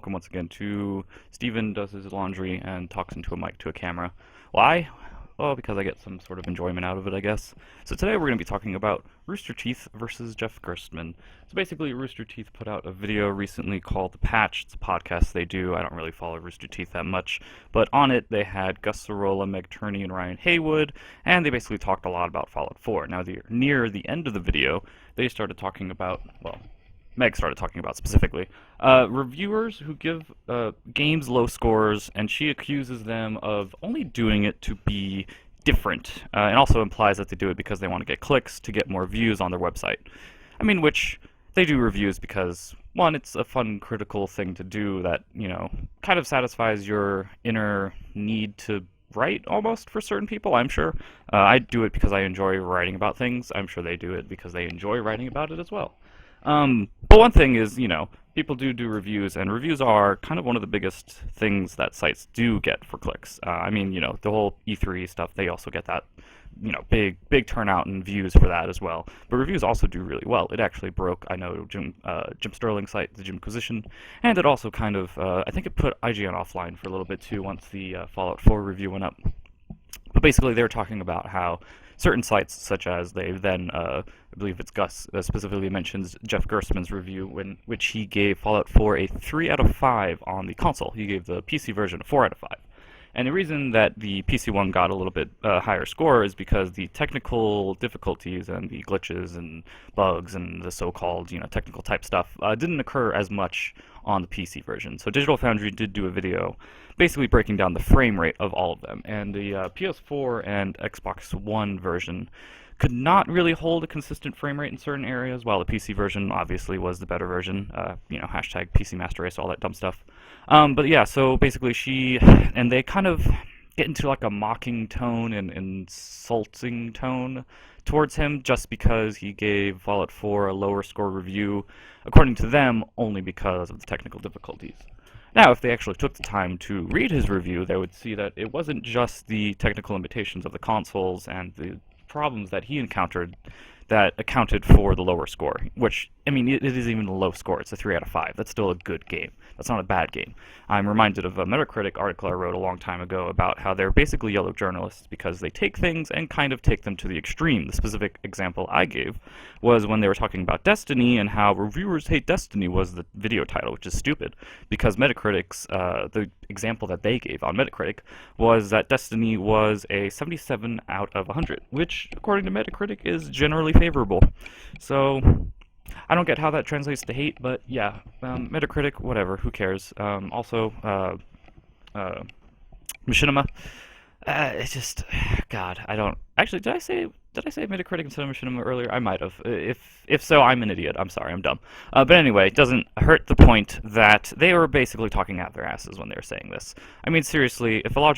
welcome once again to Steven Does His Laundry and Talks into a Mic to a Camera. Why? Well, because I get some sort of enjoyment out of it, I guess. So today we're going to be talking about Rooster Teeth versus Jeff Gerstmann. So basically, Rooster Teeth put out a video recently called The Patch. It's a podcast they do. I don't really follow Rooster Teeth that much. But on it, they had Gus Sorolla, Meg Turney, and Ryan Haywood, and they basically talked a lot about Fallout 4. Now, near the end of the video, they started talking about, well, Meg started talking about specifically, reviewers who give games low scores, and she accuses them of only doing it to be different, and also implies that they do it because they want to get clicks to get more views on their website. I mean, which they do reviews because, one, it's a fun critical thing to do that, you know, kind of satisfies your inner need to write almost for certain people, I'm sure. I do it because I enjoy writing about things. I'm sure they do it because they enjoy writing about it as well. But one thing is, you know, people do reviews, and reviews are kind of one of the biggest things that sites do get for clicks. I mean, you know, the whole E3 stuff, they also get that, you know, big turnout and views for that as well. But reviews also do really well. It actually broke, I know, Jim Sterling's site, the Jimquisition, and it also kind of, I think it put IGN offline for a little bit too once the Fallout 4 review went up. But basically, they were talking about how certain sites, such as they then, I believe it's Gus, specifically mentions Jeff Gerstmann's review, which he gave Fallout 4 a 3 out of 5 on the console. He gave the PC version a 4 out of 5. And the reason that the PC one got a little bit higher score is because the technical difficulties and the glitches and bugs and the so-called, you know, technical type stuff didn't occur as much on the PC version. So Digital Foundry did do a video basically breaking down the frame rate of all of them. And the PS4 and Xbox One version could not really hold a consistent frame rate in certain areas, while the PC version obviously was the better version. You know, hashtag PC Master Race, all that dumb stuff. But yeah, so basically and they kind of get into like a mocking tone and insulting tone towards him just because he gave Fallout 4 a lower score review, according to them, only because of the technical difficulties. Now, if they actually took the time to read his review, they would see that it wasn't just the technical limitations of the consoles and the problems that he encountered that accounted for the lower score, which, I mean, it isn't even a low score. It's a 3 out of 5. That's still a good game. That's not a bad game. I'm reminded of a Metacritic article I wrote a long time ago about how they're basically yellow journalists because they take things and kind of take them to the extreme. The specific example I gave was when they were talking about Destiny and how reviewers hate Destiny was the video title, which is stupid because Metacritic's, the example that they gave on Metacritic was that Destiny was a 77 out of 100, which, according to Metacritic, is generally favorable. So I don't get how that translates to hate, but yeah, Metacritic, whatever, who cares? Also, Machinima, it's just, God, I don't, actually, did I say Metacritic instead of Machinima earlier? I might have. If so, I'm an idiot. I'm sorry, I'm dumb. But anyway, it doesn't hurt the point that they were basically talking out their asses when they were saying this. I mean, seriously, if a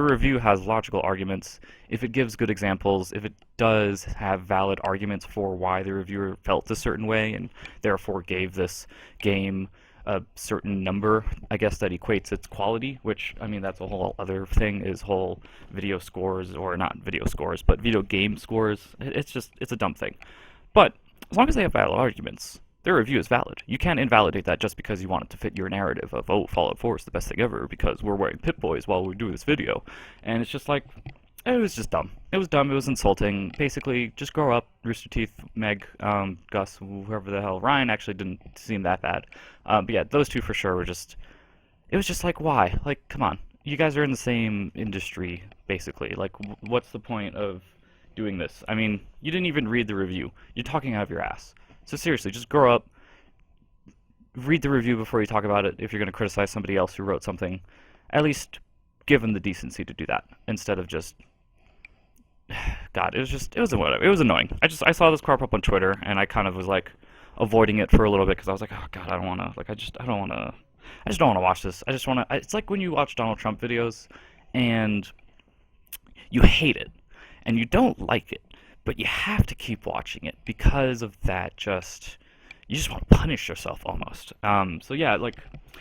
review has logical arguments, if it gives good examples, if it does have valid arguments for why the reviewer felt a certain way and therefore gave this game a certain number, I guess, that equates its quality, which, I mean, that's a whole other thing, is whole video scores, or not video scores, but video game scores. It's a dumb thing. But as long as they have valid arguments, their review is valid. You can't invalidate that just because you want it to fit your narrative of, oh, Fallout 4 is the best thing ever because we're wearing Pip-Boys while we do this video. And it's just like, it was just dumb. It was dumb, it was insulting. Basically, just grow up, Rooster Teeth, Meg, Gus, whoever the hell. Ryan actually didn't seem that bad. But yeah, those two for sure were just, it was just like, why? Like, come on. You guys are in the same industry, basically. Like, what's the point of doing this? I mean, you didn't even read the review. You're talking out of your ass. So seriously, just grow up, read the review before you talk about it. If you're going to criticize somebody else who wrote something, at least give them the decency to do that, instead of just, God, it was annoying. I saw this crop up on Twitter, and I kind of was like avoiding it for a little bit because I was like, oh God, I don't want to, like, I just don't want to watch this. I just want to, it's like when you watch Donald Trump videos and you hate it and you don't like it, but you have to keep watching it because of that, you just want to punish yourself almost. So yeah, like,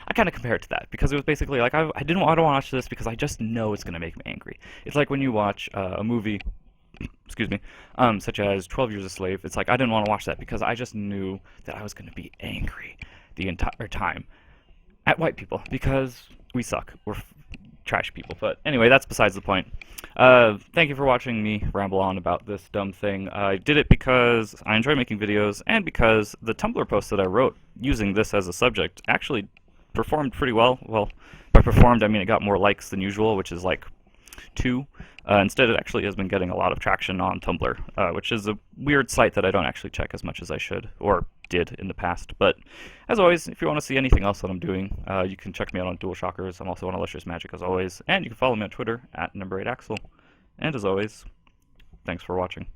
I kind of compare it to that because it was basically like, I don't want to watch this because I just know it's going to make me angry. It's like when you watch a movie, excuse me, such as 12 Years a Slave. It's like I didn't want to watch that because I just knew that I was going to be angry. the entire time at white people because we suck. We're trash people. But anyway, that's besides the point. Thank you for watching me ramble on about this dumb thing. I did it because I enjoy making videos and because the Tumblr post that I wrote using this as a subject actually performed pretty well. Well, by performed, I mean it got more likes than usual, which is like 2. Instead, it actually has been getting a lot of traction on Tumblr, which is a weird site that I don't actually check as much as I should, or did in the past. But as always, if you want to see anything else that I'm doing, you can check me out on Dual Shockers. I'm also on Illustrious Magic as always, and you can follow me on Twitter at @8axel. And as always, thanks for watching.